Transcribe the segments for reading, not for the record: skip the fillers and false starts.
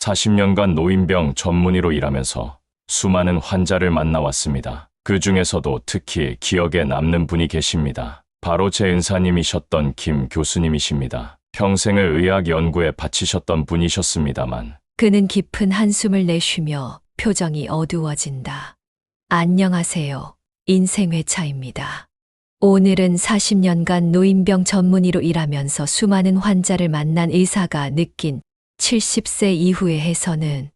40년간 노인병 전문의로 일하면서 수많은 환자를 만나왔습니다. 그 중에서도 특히 기억에 남는 분이 계십니다. 바로 제 은사님이셨던 김 교수님이십니다. 평생을 의학 연구에 바치셨던 분이셨습니다만 그는 깊은 한숨을 내쉬며 표정이 어두워진다. 안녕하세요. 인생회차입니다. 오늘은 40년간 노인병 전문의로 일하면서 수많은 환자를 만난 의사가 느낀 70세 이후의 해서는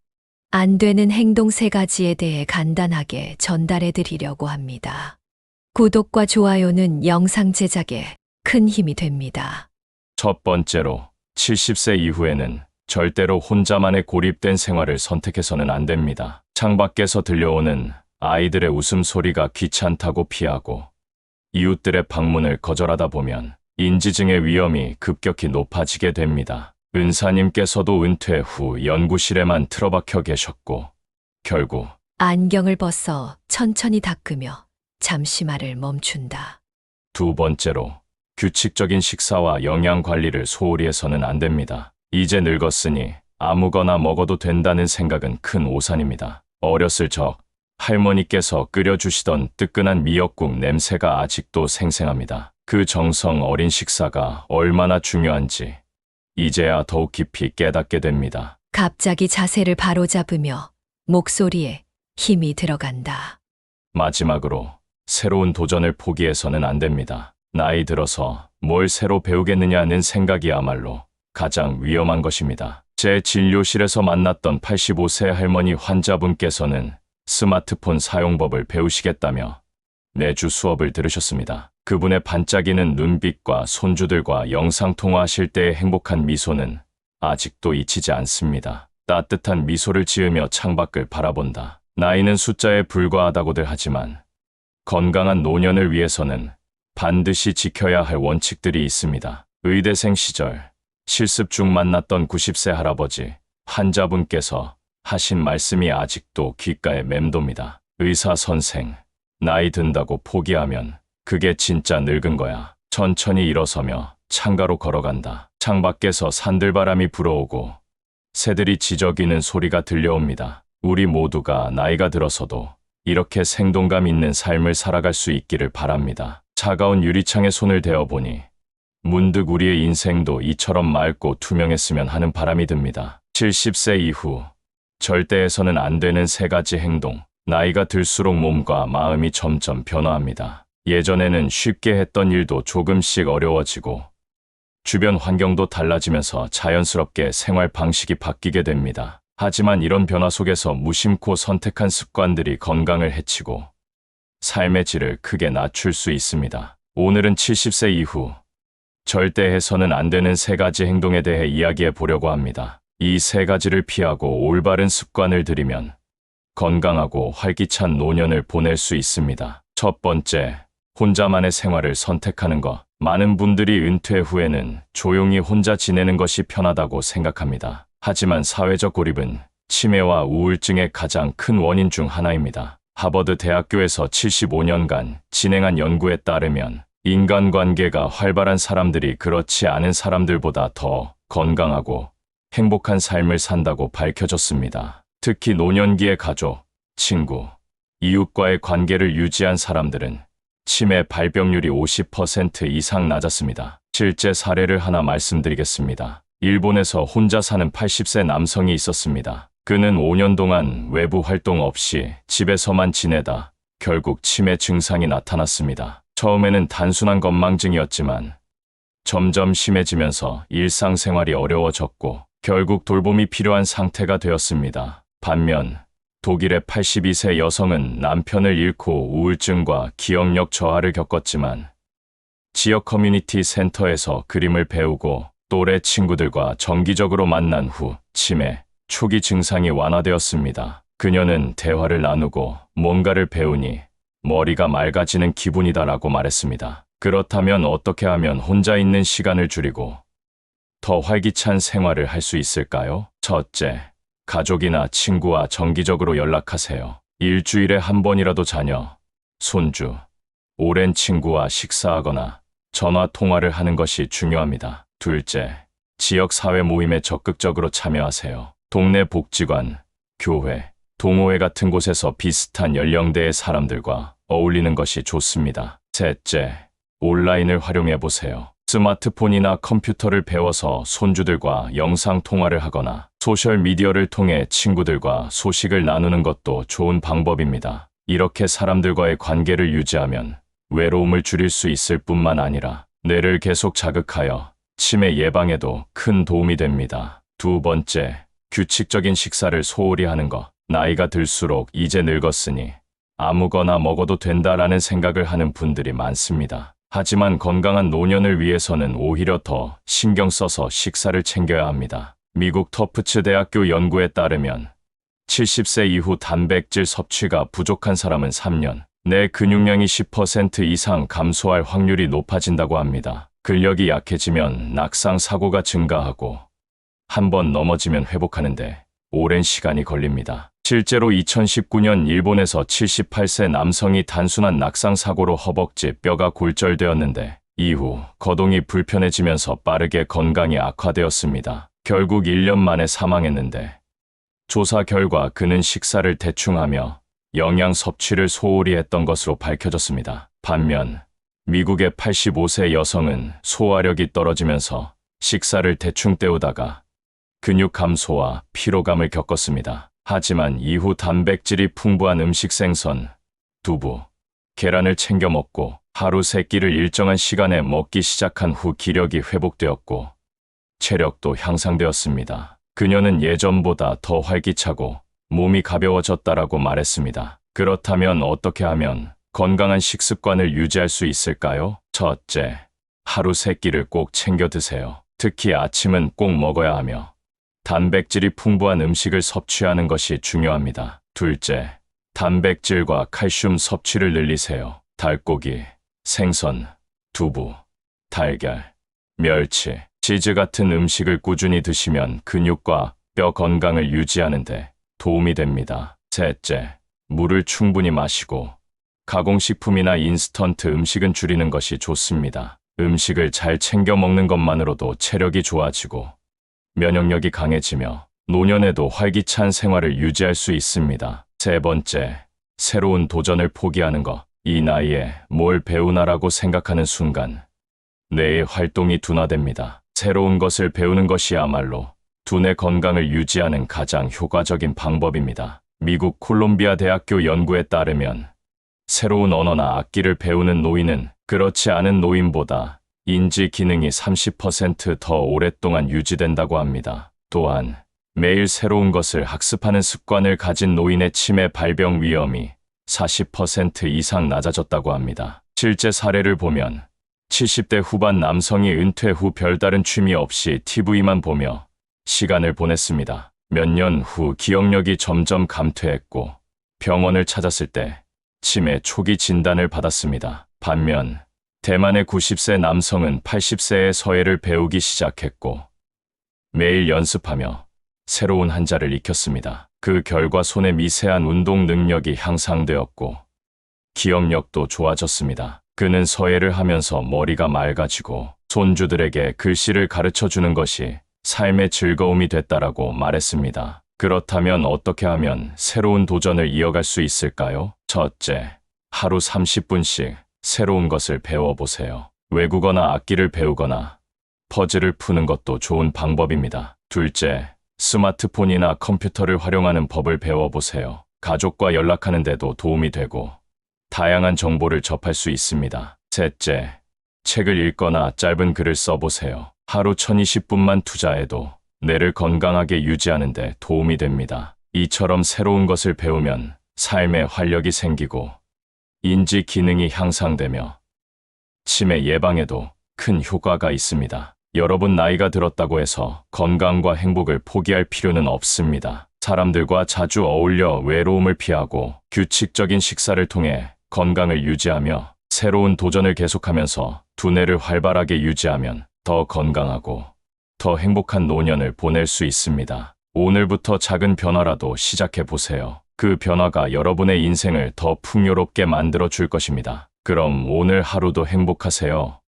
안 되는 행동 3가지에 대해 간단하게 전달해 드리려고 합니다. 구독과 좋아요는 영상 제작에 큰 힘이 됩니다. 첫 번째로 70세 이후에는 절대로 혼자만의 고립된 생활을 선택해서는 안 됩니다. 창밖에서 들려오는 아이들의 웃음소리가 귀찮다고 피하고 이웃들의 방문을 거절하다 보면 인지증의 위험이 급격히 높아지게 됩니다. 은사님께서도 은퇴 후 연구실에만 틀어박혀 계셨고 결국 안경을 벗어 천천히 닦으며 잠시 말을 멈춘다. 두 번째로 규칙적인 식사와 영양 관리를 소홀히 해서는 안 됩니다. 이제 늙었으니 아무거나 먹어도 된다는 생각은 큰 오산입니다. 어렸을 적 할머니께서 끓여주시던 뜨끈한 미역국 냄새가 아직도 생생합니다. 그 정성 어린 식사가 얼마나 중요한지 이제야 더욱 깊이 깨닫게 됩니다. 갑자기 자세를 바로잡으며 목소리에 힘이 들어간다. 마지막으로 새로운 도전을 포기해서는 안 됩니다. 나이 들어서 뭘 새로 배우겠느냐는 생각이야말로 가장 위험한 것입니다. 제 진료실에서 만났던 85세 할머니 환자분께서는 스마트폰 사용법을 배우시겠다며 매주 수업을 들으셨습니다. 그분의 반짝이는 눈빛과 손주들과 영상통화하실 때의 행복한 미소는 아직도 잊히지 않습니다. 따뜻한 미소를 지으며 창밖을 바라본다. 나이는 숫자에 불과하다고들 하지만 건강한 노년을 위해서는 반드시 지켜야 할 원칙들이 있습니다. 의대생 시절 실습 중 만났던 90세 할아버지 환자분께서 하신 말씀이 아직도 귓가에 맴돕니다. 의사 선생, 나이 든다고 포기하면 그게 진짜 늙은 거야. 천천히 일어서며 창가로 걸어간다. 창밖에서 산들바람이 불어오고 새들이 지저귀는 소리가 들려옵니다. 우리 모두가 나이가 들어서도 이렇게 생동감 있는 삶을 살아갈 수 있기를 바랍니다. 차가운 유리창에 손을 대어보니 문득 우리의 인생도 이처럼 맑고 투명했으면 하는 바람이 듭니다. 70세 이후 절대 해서는 안 되는 3가지 행동. 나이가 들수록 몸과 마음이 점점 변화합니다. 예전에는 쉽게 했던 일도 조금씩 어려워지고 주변 환경도 달라지면서 자연스럽게 생활 방식이 바뀌게 됩니다. 하지만 이런 변화 속에서 무심코 선택한 습관들이 건강을 해치고 삶의 질을 크게 낮출 수 있습니다. 오늘은 70세 이후 절대 해서는 안 되는 3가지 행동에 대해 이야기해 보려고 합니다. 이 3가지를 피하고 올바른 습관을 들이면 건강하고 활기찬 노년을 보낼 수 있습니다. 첫 번째, 혼자만의 생활을 선택하는 것. 많은 분들이 은퇴 후에는 조용히 혼자 지내는 것이 편하다고 생각합니다. 하지만 사회적 고립은 치매와 우울증의 가장 큰 원인 중 하나입니다. 하버드 대학교에서 75년간 진행한 연구에 따르면 인간관계가 활발한 사람들이 그렇지 않은 사람들보다 더 건강하고 행복한 삶을 산다고 밝혀졌습니다. 특히 노년기의 가족, 친구, 이웃과의 관계를 유지한 사람들은 치매 발병률이 50% 이상 낮았습니다. 실제 사례를 하나 말씀드리겠습니다. 일본에서 혼자 사는 80세 남성이 있었습니다. 그는 5년 동안 외부 활동 없이 집에서만 지내다 결국 치매 증상이 나타났습니다. 처음에는 단순한 건망증이었지만 점점 심해지면서 일상생활이 어려워졌고 결국 돌봄이 필요한 상태가 되었습니다. 반면 독일의 82세 여성은 남편을 잃고 우울증과 기억력 저하를 겪었지만 지역 커뮤니티 센터에서 그림을 배우고 또래 친구들과 정기적으로 만난 후 치매 초기 증상이 완화되었습니다. 그녀는 대화를 나누고 뭔가를 배우니 머리가 맑아지는 기분이다라고 말했습니다. 그렇다면 어떻게 하면 혼자 있는 시간을 줄이고 더 활기찬 생활을 할 수 있을까요? 첫째, 가족이나 친구와 정기적으로 연락하세요. 일주일에 한 번이라도 자녀, 손주, 오랜 친구와 식사하거나 전화 통화를 하는 것이 중요합니다. 둘째, 지역 사회 모임에 적극적으로 참여하세요. 동네 복지관, 교회, 동호회 같은 곳에서 비슷한 연령대의 사람들과 어울리는 것이 좋습니다. 셋째, 온라인을 활용해 보세요. 스마트폰이나 컴퓨터를 배워서 손주들과 영상 통화를 하거나 소셜미디어를 통해 친구들과 소식을 나누는 것도 좋은 방법입니다. 이렇게 사람들과의 관계를 유지하면 외로움을 줄일 수 있을 뿐만 아니라 뇌를 계속 자극하여 치매 예방에도 큰 도움이 됩니다. 두 번째, 규칙적인 식사를 소홀히 하는 것. 나이가 들수록 이제 늙었으니 아무거나 먹어도 된다라는 생각을 하는 분들이 많습니다. 하지만 건강한 노년을 위해서는 오히려 더 신경 써서 식사를 챙겨야 합니다. 미국 터프츠 대학교 연구에 따르면 70세 이후 단백질 섭취가 부족한 사람은 3년 내 근육량이 10% 이상 감소할 확률이 높아진다고 합니다. 근력이 약해지면 낙상 사고가 증가하고 한 번 넘어지면 회복하는데 오랜 시간이 걸립니다. 실제로 2019년 일본에서 78세 남성이 단순한 낙상 사고로 허벅지 뼈가 골절되었는데 이후 거동이 불편해지면서 빠르게 건강이 악화되었습니다. 결국 1년 만에 사망했는데 조사 결과 그는 식사를 대충 하며 영양 섭취를 소홀히 했던 것으로 밝혀졌습니다. 반면 미국의 85세 여성은 소화력이 떨어지면서 식사를 대충 때우다가 근육 감소와 피로감을 겪었습니다. 하지만 이후 단백질이 풍부한 음식 생선, 두부, 계란을 챙겨 먹고 하루 3끼를 일정한 시간에 먹기 시작한 후 기력이 회복되었고 체력도 향상되었습니다. 그녀는 예전보다 더 활기차고 몸이 가벼워졌다라고 말했습니다. 그렇다면 어떻게 하면 건강한 식습관을 유지할 수 있을까요? 첫째, 하루 3끼를 꼭 챙겨 드세요. 특히 아침은 꼭 먹어야 하며 단백질이 풍부한 음식을 섭취하는 것이 중요합니다. 둘째, 단백질과 칼슘 섭취를 늘리세요. 닭고기, 생선, 두부, 달걀, 멸치, 치즈 같은 음식을 꾸준히 드시면 근육과 뼈 건강을 유지하는 데 도움이 됩니다. 셋째, 물을 충분히 마시고 가공식품이나 인스턴트 음식은 줄이는 것이 좋습니다. 음식을 잘 챙겨 먹는 것만으로도 체력이 좋아지고 면역력이 강해지며 노년에도 활기찬 생활을 유지할 수 있습니다. 세 번째, 새로운 도전을 포기하는 것. 이 나이에 뭘 배우나라고 생각하는 순간 뇌의 활동이 둔화됩니다. 새로운 것을 배우는 것이야말로 두뇌 건강을 유지하는 가장 효과적인 방법입니다. 미국 콜롬비아 대학교 연구에 따르면 새로운 언어나 악기를 배우는 노인은 그렇지 않은 노인보다 인지 기능이 30% 더 오랫동안 유지된다고 합니다. 또한 매일 새로운 것을 학습하는 습관을 가진 노인의 치매 발병 위험이 40% 이상 낮아졌다고 합니다. 실제 사례를 보면 70대 후반 남성이 은퇴 후 별다른 취미 없이 TV만 보며 시간을 보냈습니다. 몇 년 후 기억력이 점점 감퇴했고 병원을 찾았을 때 치매 초기 진단을 받았습니다. 반면 대만의 90세 남성은 80세에 서예를 배우기 시작했고 매일 연습하며 새로운 한자를 익혔습니다. 그 결과 손의 미세한 운동 능력이 향상되었고 기억력도 좋아졌습니다. 그는 서예를 하면서 머리가 맑아지고 손주들에게 글씨를 가르쳐주는 것이 삶의 즐거움이 됐다라고 말했습니다. 그렇다면 어떻게 하면 새로운 도전을 이어갈 수 있을까요? 첫째, 하루 30분씩 새로운 것을 배워보세요. 외국어나 악기를 배우거나 퍼즐을 푸는 것도 좋은 방법입니다. 둘째, 스마트폰이나 컴퓨터를 활용하는 법을 배워보세요. 가족과 연락하는 데도 도움이 되고 다양한 정보를 접할 수 있습니다. 셋째, 책을 읽거나 짧은 글을 써보세요. 하루 1020분만 투자해도 뇌를 건강하게 유지하는 데 도움이 됩니다. 이처럼 새로운 것을 배우면 삶에 활력이 생기고 인지 기능이 향상되며 치매 예방에도 큰 효과가 있습니다. 여러분 나이가 들었다고 해서 건강과 행복을 포기할 필요는 없습니다. 사람들과 자주 어울려 외로움을 피하고 규칙적인 식사를 통해 건강을 유지하며 새로운 도전을 계속하면서 두뇌를 활발하게 유지하면 더 건강하고 더 행복한 노년을 보낼 수 있습니다. 오늘부터 작은 변화라도 시작해 보세요. 그 변화가 여러분의 인생을 더 풍요롭게 만들어 줄 것입니다. 그럼 오늘 하루도 행복하세요.